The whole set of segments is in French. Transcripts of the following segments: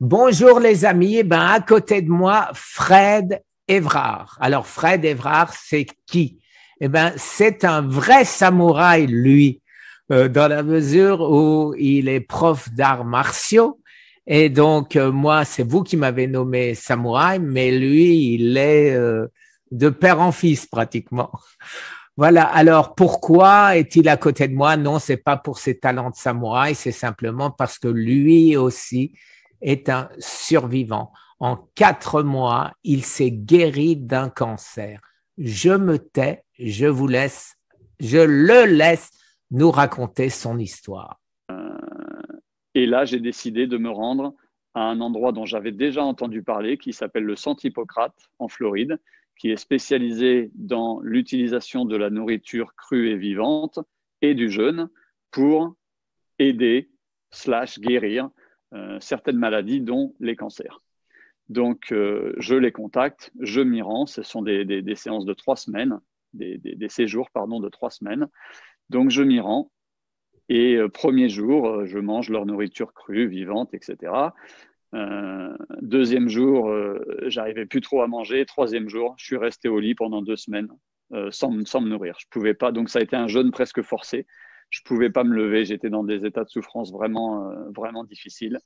Bonjour les amis, à côté de moi, Fred Évrard. Alors Fred Évrard, c'est qui? C'est un vrai samouraï, lui, dans la mesure où il est prof d'arts martiaux. Et donc, moi, c'est vous qui m'avez nommé samouraï, mais lui, il est de père en fils pratiquement. Voilà. Alors, pourquoi est-il à côté de moi? Non, c'est pas pour ses talents de samouraï, c'est simplement parce que lui aussi est un survivant. En 4 mois, il s'est guéri d'un cancer. Je me tais, je le laisse nous raconter son histoire. Et là, j'ai décidé de me rendre à un endroit dont j'avais déjà entendu parler, qui s'appelle le Centre Hippocrate en Floride, qui est spécialisé dans l'utilisation de la nourriture crue et vivante et du jeûne pour aider slash guérir certaines maladies, dont les cancers. Donc, je les contacte, je m'y rends. Ce sont des séances de 3 semaines, des séjours, pardon, de 3 semaines. Donc, je m'y rends. Et premier jour, je mange leur nourriture crue, vivante, etc. Deuxième jour, j'arrivais plus trop à manger. Troisième jour, je suis resté au lit pendant 2 semaines sans me nourrir. Je pouvais pas, donc ça a été un jeûne presque forcé. Je pouvais pas me lever. J'étais dans des états de souffrance vraiment difficiles.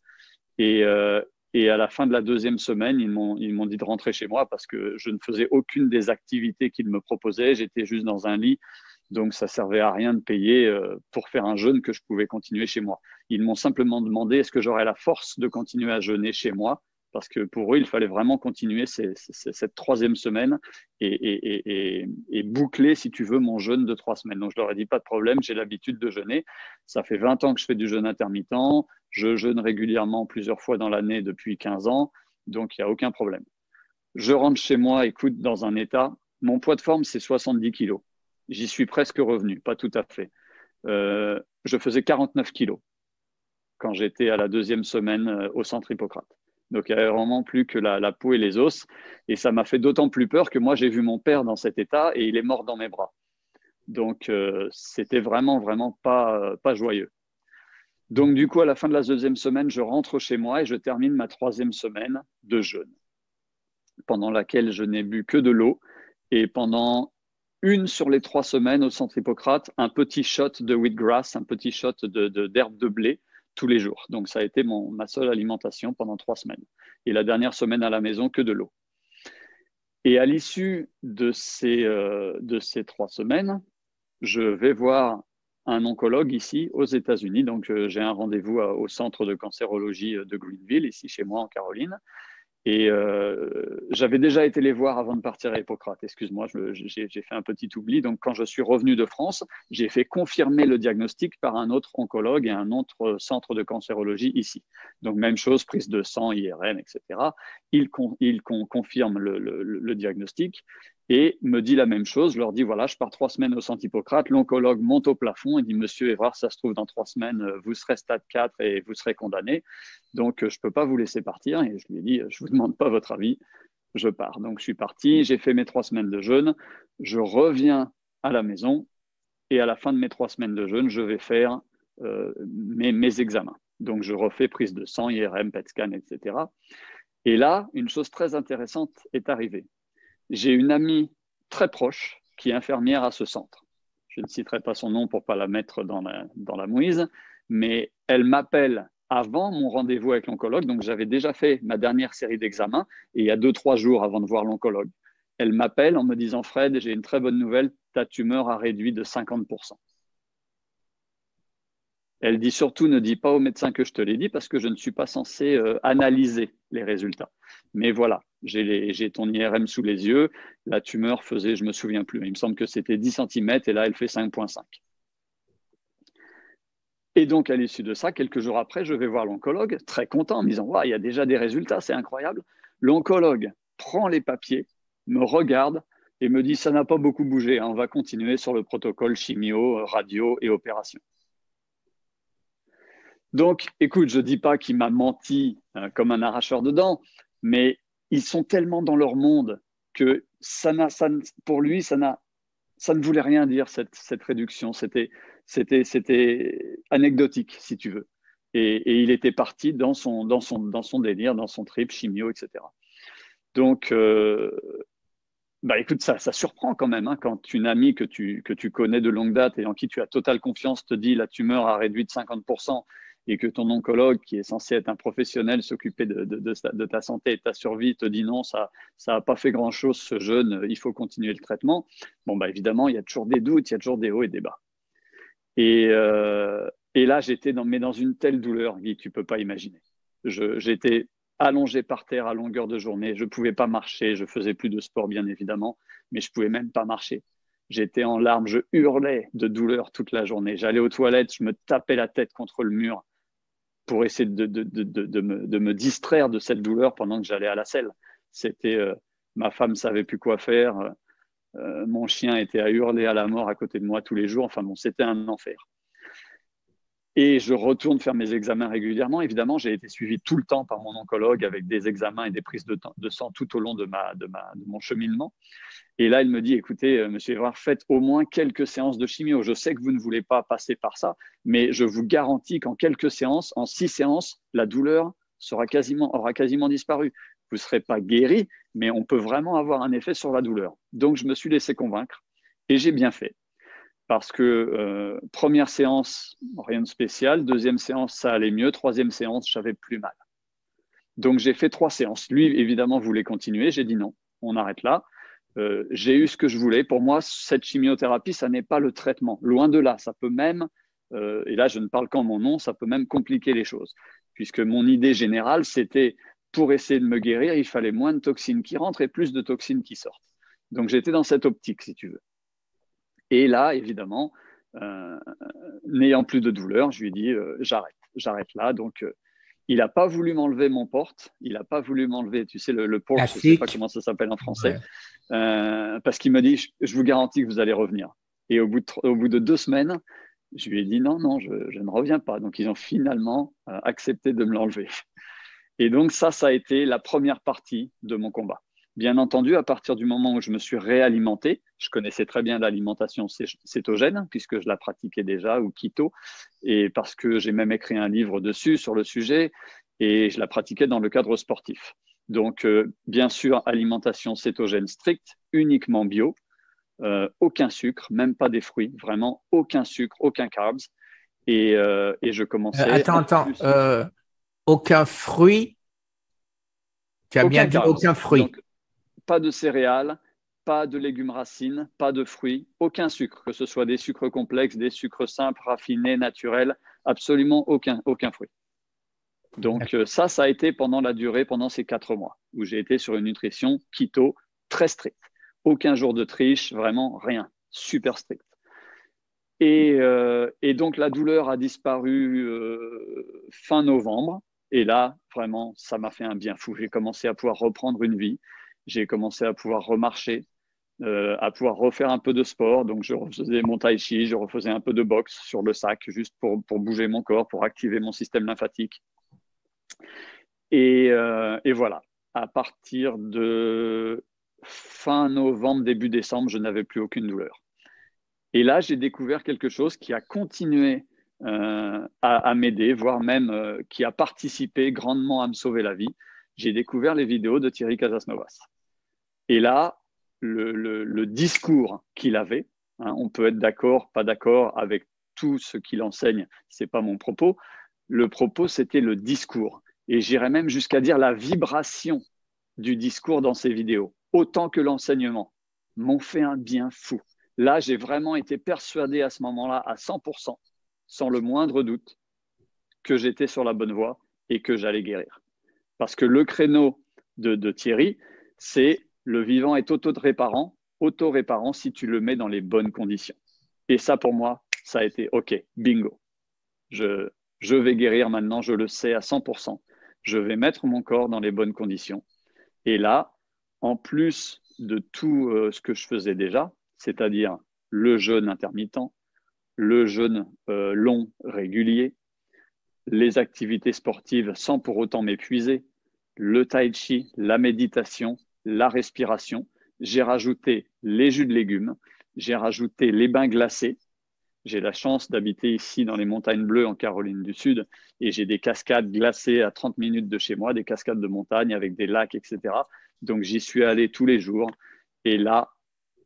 Et, euh, et à la fin de la deuxième semaine, ils m'ont dit de rentrer chez moi parce que je ne faisais aucune des activités qu'ils me proposaient. J'étais juste dans un lit. Donc, ça servait à rien de payer pour faire un jeûne que je pouvais continuer chez moi. Ils m'ont simplement demandé est-ce que j'aurais la force de continuer à jeûner chez moi, parce que pour eux, il fallait vraiment continuer cette troisième semaine et boucler, si tu veux, mon jeûne de 3 semaines. Donc, je leur ai dit pas de problème, j'ai l'habitude de jeûner. Ça fait 20 ans que je fais du jeûne intermittent. Je jeûne régulièrement plusieurs fois dans l'année depuis 15 ans, donc il n'y a aucun problème. Je rentre chez moi, écoute, dans un état. Mon poids de forme, c'est 70 kilos. J'y suis presque revenu, pas tout à fait. Je faisais 49 kilos quand j'étais à la deuxième semaine au centre Hippocrate. Donc, il n'y avait vraiment plus que la peau et les os. Et ça m'a fait d'autant plus peur que moi, j'ai vu mon père dans cet état et il est mort dans mes bras. Donc, c'était vraiment pas joyeux. Donc, du coup, à la fin de la deuxième semaine, je rentre chez moi et je termine ma troisième semaine de jeûne, pendant laquelle je n'ai bu que de l'eau. Et pendant une sur les 3 semaines au centre Hippocrate, un petit shot de wheatgrass, un petit shot d'herbe de blé tous les jours. Donc, ça a été ma seule alimentation pendant 3 semaines. Et la dernière semaine à la maison, que de l'eau. Et à l'issue de ces 3 semaines, je vais voir un oncologue ici aux États-Unis. Donc, j'ai un rendez-vous au centre de cancérologie de Greenville, ici chez moi en Caroline. Et j'avais déjà été les voir avant de partir à Hippocrate. Excuse-moi, j'ai fait un petit oubli. Donc, quand je suis revenu de France, j'ai fait confirmer le diagnostic par un autre oncologue et un autre centre de cancérologie ici. Donc, même chose, prise de sang, IRM, etc. Il confirme le diagnostic et me dit la même chose. Je leur dis, voilà, je pars 3 semaines au centre Hippocrate. L'oncologue monte au plafond et dit, Monsieur Évrard, ça se trouve dans 3 semaines, vous serez stade 4 et vous serez condamné. Donc, je ne peux pas vous laisser partir. Et je lui ai dit, je ne vous demande pas votre avis, je pars. Donc, je suis parti, j'ai fait mes 3 semaines de jeûne, je reviens à la maison et à la fin de mes 3 semaines de jeûne, je vais faire mes examens. Donc, je refais prise de sang, IRM, PET scan, etc. Et là, une chose très intéressante est arrivée. J'ai une amie très proche qui est infirmière à ce centre. Je ne citerai pas son nom pour ne pas la mettre dans la mouise, mais elle m'appelle avant mon rendez-vous avec l'oncologue. Donc, j'avais déjà fait ma dernière série d'examens et il y a 2, 3 jours avant de voir l'oncologue. Elle m'appelle en me disant Fred, j'ai une très bonne nouvelle, ta tumeur a réduit de 50%. Elle dit surtout ne dis pas au médecin que je te l'ai dit parce que je ne suis pas censé analyser les résultats. Mais voilà, j'ai ton IRM sous les yeux. La tumeur faisait, je ne me souviens plus, il me semble que c'était 10 cm et là, elle fait 5,5. Et donc, à l'issue de ça, quelques jours après, je vais voir l'oncologue, très content, en me disant wow, il y a déjà des résultats, c'est incroyable. L'oncologue prend les papiers, me regarde et me dit ça n'a pas beaucoup bougé, hein, on va continuer sur le protocole chimio, radio et opération. Donc, écoute, je ne dis pas qu'il m'a menti comme un arracheur de dents, mais ils sont tellement dans leur monde que pour lui, ça ne voulait rien dire, cette réduction. C'était anecdotique, si tu veux. Et il était parti dans son délire, dans son trip, chimio, etc. Donc, écoute, ça surprend quand même, hein, quand une amie que tu connais de longue date et en qui tu as totale confiance te dit la tumeur a réduit de 50% et que ton oncologue, qui est censé être un professionnel, s'occuper de ta santé et de ta survie, te dit non, ça n'a pas fait grand-chose ce jeûne, il faut continuer le traitement. Bon, évidemment, il y a toujours des doutes, il y a toujours des hauts et des bas. Et là, j'étais dans une telle douleur, Guy, tu ne peux pas imaginer. J'étais allongé par terre à longueur de journée. Je ne pouvais pas marcher. Je faisais plus de sport, bien évidemment, mais je ne pouvais même pas marcher. J'étais en larmes. Je hurlais de douleur toute la journée. J'allais aux toilettes. Je me tapais la tête contre le mur pour essayer de me distraire de cette douleur pendant que j'allais à la selle. Ma femme ne savait plus quoi faire. Mon chien était à hurler à la mort à côté de moi tous les jours. Enfin bon, c'était un enfer. Et je retourne faire mes examens régulièrement. Évidemment, j'ai été suivi tout le temps par mon oncologue avec des examens et des prises de sang tout au long de mon cheminement. Et là, il me dit, écoutez, monsieur Évrard, faites au moins quelques séances de chimio. Je sais que vous ne voulez pas passer par ça, mais je vous garantis qu'en quelques séances, en 6 séances, la douleur aura quasiment disparu. Vous ne serez pas guéri, mais on peut vraiment avoir un effet sur la douleur. Donc, je me suis laissé convaincre et j'ai bien fait. Parce que première séance, rien de spécial. Deuxième séance, ça allait mieux. Troisième séance, j'avais plus mal. Donc, j'ai fait 3 séances. Lui, évidemment, voulait continuer. J'ai dit non, on arrête là. J'ai eu ce que je voulais. Pour moi, cette chimiothérapie, ça n'est pas le traitement. Loin de là, ça peut même, et là, je ne parle qu'en mon nom, ça peut même compliquer les choses. Puisque mon idée générale, c'était pour essayer de me guérir, il fallait moins de toxines qui rentrent et plus de toxines qui sortent. Donc, j'étais dans cette optique, si tu veux. Et là, évidemment, n'ayant plus de douleur, je lui ai dit j'arrête là. Donc, il n'a pas voulu m'enlever mon porte, il n'a pas voulu m'enlever, tu sais, le porte, je ne sais pas comment ça s'appelle en français, parce qu'il me dit je vous garantis que vous allez revenir. Et au bout de 2 semaines, je lui ai dit non, je ne reviens pas. Donc, ils ont finalement accepté de me l'enlever. Et donc, ça a été la première partie de mon combat. Bien entendu, à partir du moment où je me suis réalimenté, je connaissais très bien l'alimentation cétogène, puisque je la pratiquais déjà, ou keto, et parce que j'ai même écrit un livre dessus, sur le sujet, et je la pratiquais dans le cadre sportif. Donc, bien sûr, alimentation cétogène stricte, uniquement bio, aucun sucre, même pas des fruits, vraiment aucun sucre, aucun carbs. Et je commençais… Attends, aucun fruit? Tu as bien dit aucun fruit. Donc, pas de céréales, pas de légumes racines, pas de fruits, aucun sucre, que ce soit des sucres complexes, des sucres simples, raffinés, naturels, absolument aucun fruit. Donc ça a été pendant ces 4 mois, où j'ai été sur une nutrition keto très stricte. Aucun jour de triche, vraiment rien, super strict. Et donc la douleur a disparu fin novembre. Et là, vraiment, ça m'a fait un bien fou. J'ai commencé à pouvoir reprendre une vie. J'ai commencé à pouvoir remarcher, à pouvoir refaire un peu de sport. Donc, je refaisais mon tai chi, je refaisais un peu de boxe sur le sac, juste pour bouger mon corps, pour activer mon système lymphatique. Et voilà, à partir de fin novembre, début décembre, je n'avais plus aucune douleur. Et là, j'ai découvert quelque chose qui a continué à m'aider, voire même qui a participé grandement à me sauver la vie. J'ai découvert les vidéos de Thierry Casasnovas. Et là, le discours qu'il avait, hein, on peut être d'accord, pas d'accord avec tout ce qu'il enseigne, ce n'est pas mon propos. Le propos, c'était le discours. Et j'irais même jusqu'à dire la vibration du discours dans ces vidéos, autant que l'enseignement, m'ont fait un bien fou. Là, j'ai vraiment été persuadé à ce moment-là, à 100%, sans le moindre doute, que j'étais sur la bonne voie et que j'allais guérir. Parce que le créneau de Thierry, c'est le vivant est auto-réparant si tu le mets dans les bonnes conditions. Et ça, pour moi, ça a été OK, bingo. Je vais guérir maintenant, je le sais à 100%. Je vais mettre mon corps dans les bonnes conditions. Et là, en plus de tout ce que je faisais déjà, c'est-à-dire le jeûne intermittent, le jeûne long régulier, les activités sportives sans pour autant m'épuiser, le tai chi, la méditation, la respiration. J'ai rajouté les jus de légumes, j'ai rajouté les bains glacés, J'ai la chance d'habiter ici dans les montagnes bleues en Caroline du Sud et j'ai des cascades glacées à 30 minutes de chez moi, des cascades de montagne avec des lacs, etc. Donc j'y suis allé tous les jours et là,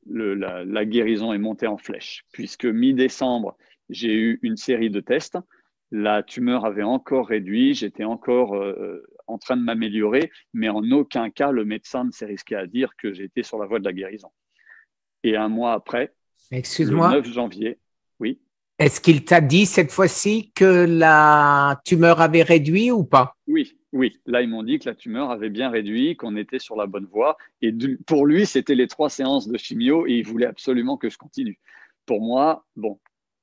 la guérison est montée en flèche puisque mi-décembre, j'ai eu une série de tests. La tumeur avait encore réduit, j'étais encore en train de m'améliorer, mais en aucun cas le médecin ne s'est risqué à dire que j'étais sur la voie de la guérison. Et un mois après, le Excuse-moi, 9 janvier, oui, est-ce qu'il t'a dit cette fois-ci que la tumeur avait réduit ou pas? oui, oui. Là, ils m'ont dit que la tumeur avait bien réduit, qu'on était sur la bonne voie. Et pour lui, c'était les 3 séances de chimio et il voulait absolument que je continue. Pour moi, bon,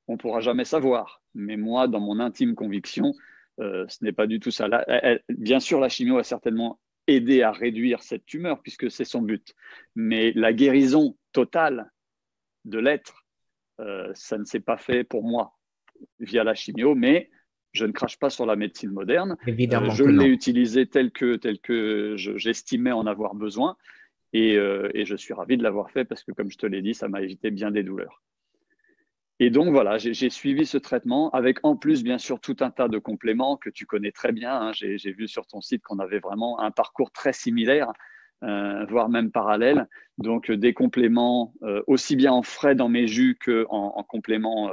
on ne pourra jamais savoir. Mais moi, dans mon intime conviction, ce n'est pas du tout ça. Là, bien sûr, la chimio a certainement aidé à réduire cette tumeur puisque c'est son but. Mais la guérison totale de l'être, ça ne s'est pas fait pour moi via la chimio, mais je ne crache pas sur la médecine moderne. Évidemment Je que l'ai non. utilisée tel que j'estimais en avoir besoin et je suis ravi de l'avoir fait parce que, comme je te l'ai dit, ça m'a évité bien des douleurs. Et donc, voilà, j'ai suivi ce traitement avec en plus, bien sûr, tout un tas de compléments que tu connais très bien. Hein. J'ai vu sur ton site qu'on avait vraiment un parcours très similaire, voire même parallèle. Donc, des compléments aussi bien en frais dans mes jus qu'en complément,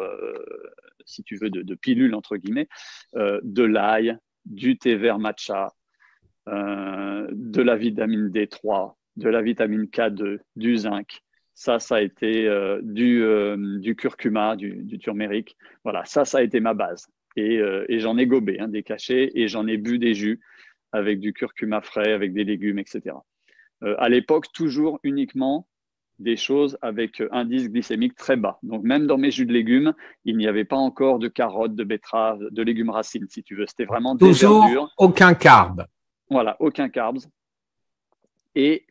si tu veux, de pilules, entre guillemets, de l'ail, du thé vert matcha, de la vitamine D3, de la vitamine K2, du zinc. Ça a été du curcuma, du turméric. Voilà, ça a été ma base. Et j'en ai gobé des cachets et j'en ai bu des jus avec du curcuma frais, avec des légumes, etc. À l'époque, toujours uniquement des choses avec indice glycémique très bas. Donc, même dans mes jus de légumes, il n'y avait pas encore de carottes, de betteraves, de légumes racines, si tu veux. C'était vraiment des Toujours verdures. aucun carbe. Voilà, aucun carbs. Et